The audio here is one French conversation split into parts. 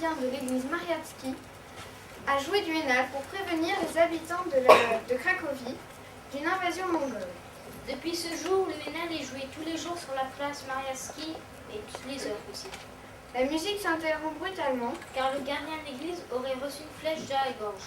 gardien de l'église Mariacki, a joué du Hénal pour prévenir les habitants de Cracovie d'une invasion mongole. Depuis ce jour, le Hénal est joué tous les jours sur la place Mariacki et toutes les heures aussi. La musique s'interrompt brutalement car le gardien de l'église aurait reçu une flèche dans la gorge.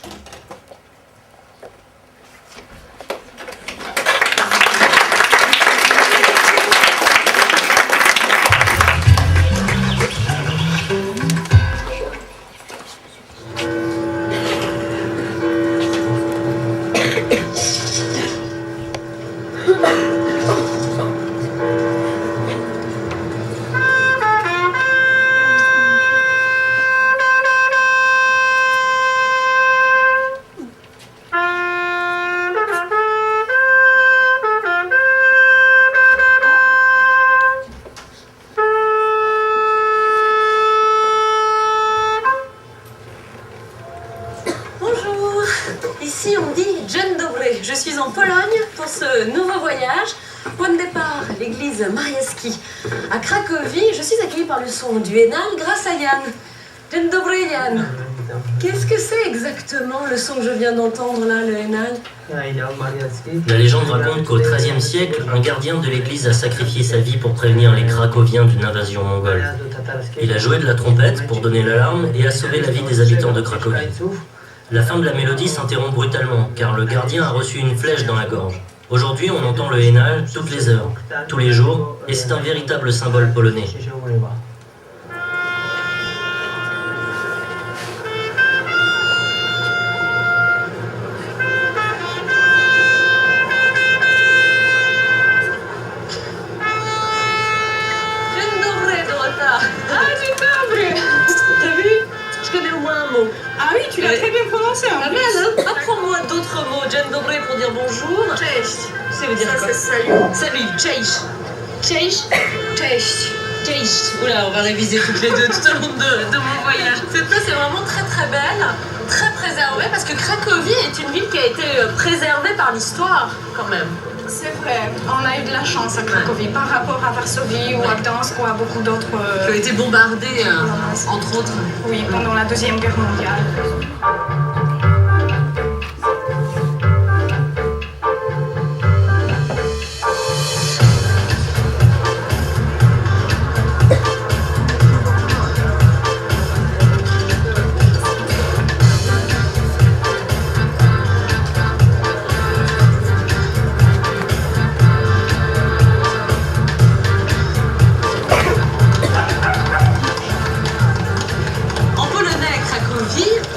Ici on dit Dzień dobry. Je suis en Pologne pour ce nouveau voyage. Point de départ, l'église Mariacki. À Cracovie, je suis accueillie par le son du Hénal grâce à Yann. Dzień dobry Yann. Qu'est-ce que c'est exactement le son que je viens d'entendre là, le Hénal? La légende raconte qu'au XIIIe siècle, un gardien de l'église a sacrifié sa vie pour prévenir les Cracoviens d'une invasion mongole. Il a joué de la trompette pour donner l'alarme et a sauvé la vie des habitants de Cracovie. La fin de la mélodie s'interrompt brutalement, car le gardien a reçu une flèche dans la gorge. Aujourd'hui, on entend le Hénal toutes les heures, tous les jours, et c'est un véritable symbole polonais. T'as vu? Je connais au moins un mot. Ah oui, tu l'as très bien prononcé en Pas mal, hein? Apprends-moi d'autres mots. Dzień dobry pour dire bonjour. Cześć. Ça veut dire Ça, quoi? c'est salut. Salut, cześć. Cześć. Cześć. Cześć. Oula, on va réviser toutes les deux tout au long de mon voyage. Cette place est vraiment très très belle, très préservée, parce que Cracovie est une ville qui a été préservée par l'histoire, quand même. C'est vrai, on a eu de la chance à Cracovie par rapport à Varsovie ou à Gdansk ou à beaucoup d'autres... Qui a été bombardée, entre autres. Oui, pendant la Deuxième Guerre mondiale.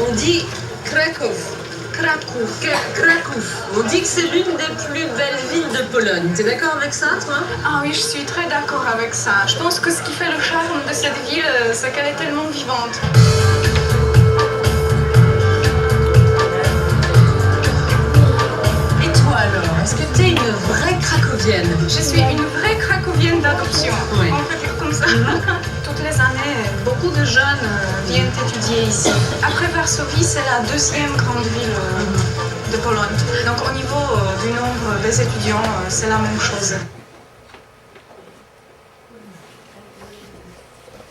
On dit Kraków. On dit que c'est l'une des plus belles villes de Pologne. T'es d'accord avec ça, toi? Ah oui, je suis très d'accord avec ça. Je pense que ce qui fait le charme de cette ville, c'est qu'elle est tellement vivante. Et toi alors, est-ce que t'es une vraie Cracovienne? Je suis une vraie Cracovienne d'adoption. Oui. On peut dire comme ça. Toutes les années, beaucoup de jeunes viennent étudier ici. Après Varsovie, c'est la deuxième grande ville de Pologne. Donc au niveau du nombre des étudiants, c'est la même chose.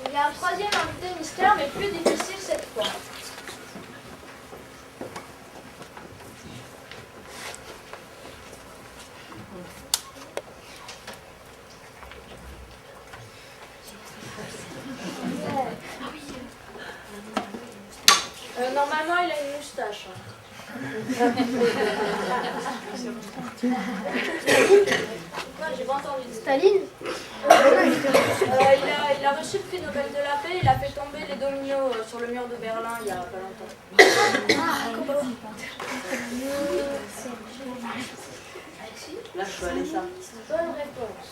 Il y a un troisième invité mystère, mais plus difficile cette fois. Normalement, il a une moustache. Quoi, j'ai pas entendu. Staline. Il a reçu le prix Nobel de la paix, il a fait tomber les dominos sur le mur de Berlin il y a pas longtemps. Là, je peux aller ça. Bonne réponse.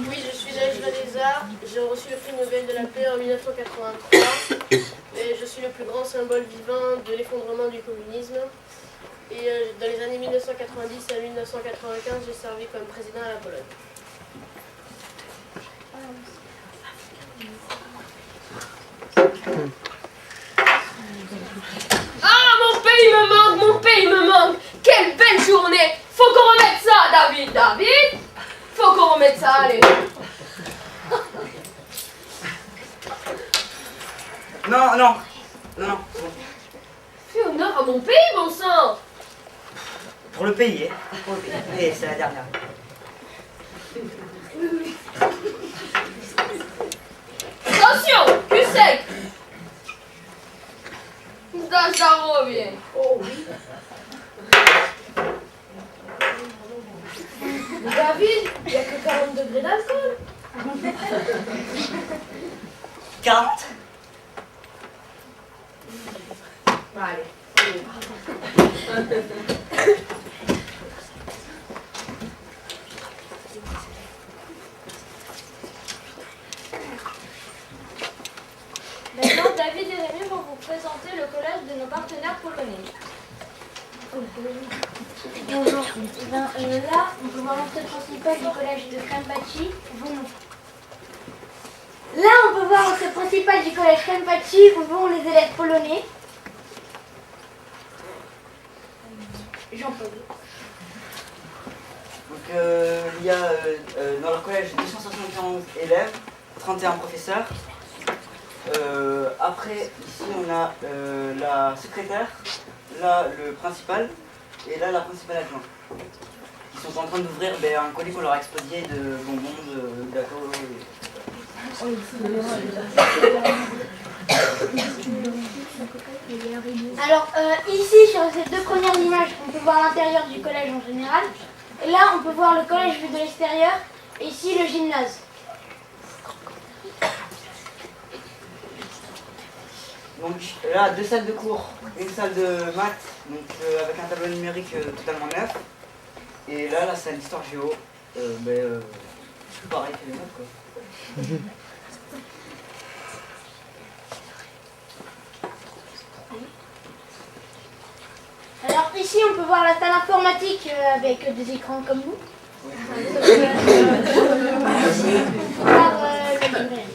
Oui, je suis Naïjra des Arts, j'ai reçu le prix Nobel de la paix en 1983 et je suis le plus grand symbole vivant de l'effondrement du communisme. Et dans les années 1990 à 1995, j'ai servi comme président à la Pologne. Ah, mon pays me manque, mon pays me manque. Quelle belle journée. Faut qu'on remette ça, David. David, Faut qu'on remette ça, allez. Non, non. Non, non. Fais honneur à mon pays, bon sang. Pour le pays, hein. Pour le pays. Et c'est la dernière. Attention, cul sec. Ça revient. Oh oui. David, il n'y a que 40 degrés d'alcool. 40. Bah, allez. Maintenant, David et Rémi vont vous présenter le collège de nos partenaires polonais. Bonjour. Là, on peut voir l'entrée principale du collège de Krępaci. Là, on peut voir l'entrée principale du collège Krępaci où vont les élèves polonais. Jean-Paul. Donc il y a dans leur collège 271 élèves, 31 professeurs. Après, ici on a la secrétaire, là le principal et là la principale adjointe. Ils sont en train d'ouvrir un colis qu'on leur a expédié de bonbons, de gâteaux. Alors, ici, sur ces deux premières images, on peut voir l'intérieur du collège en général. Et là, on peut voir le collège vu de l'extérieur. Et ici, le gymnase. Donc là, deux salles de cours, une salle de maths, donc avec un tableau numérique totalement neuf. Et là, la salle d'histoire géo, pareil que les autres quoi. Alors ici, on peut voir la salle informatique avec des écrans comme vous. La bibliothèque.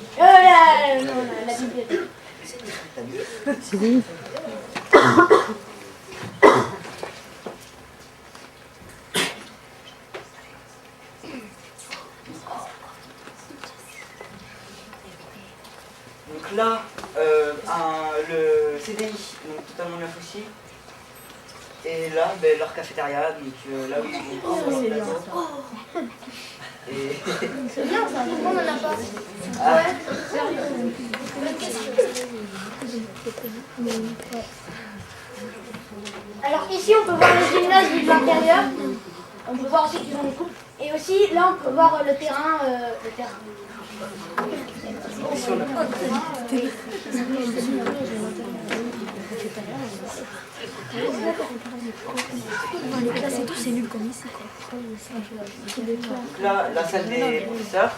Donc là, le CDI, donc totalement neuf aussi. Et là, leur cafétéria, donc là où ils vont prendre leur plateau. Et... C'est bien ça, pourquoi on n'en a pas? Ah. Ouais, sérieux. Bonne question. Alors ici, on peut voir le gymnase vu de l'intérieur. On peut voir aussi qu'ils ont une coupe. Et aussi, là, on peut voir le terrain. Là, la salle des professeurs.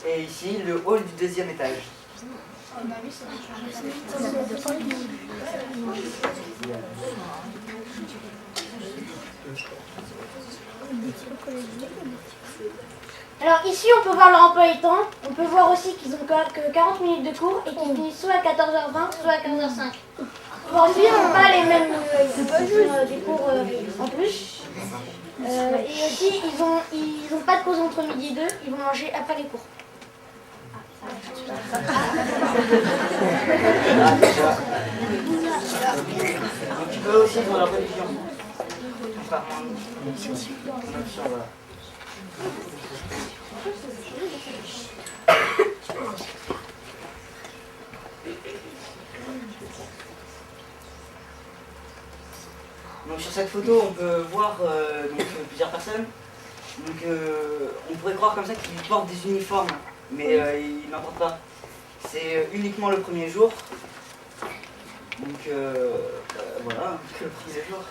Et ici, le hall du deuxième étage. Alors ici, on peut voir leur emploi du temps. On peut voir aussi qu'ils ont que 40 minutes de cours et qu'ils finissent soit à 14h20, soit à 15h05. Aujourd'hui, on n'a pas les mêmes des cours en plus. Et aussi, ils ont pas de pause entre midi et 2. Ils vont manger après les cours. Donc eux aussi, ils ont leur religion. Contrairement à nous. Voilà. Donc sur cette photo, on peut voir plusieurs personnes. Donc on pourrait croire comme ça qu'ils portent des uniformes, mais ils n'en portent pas. C'est uniquement le premier jour. Donc voilà, que le premier jour.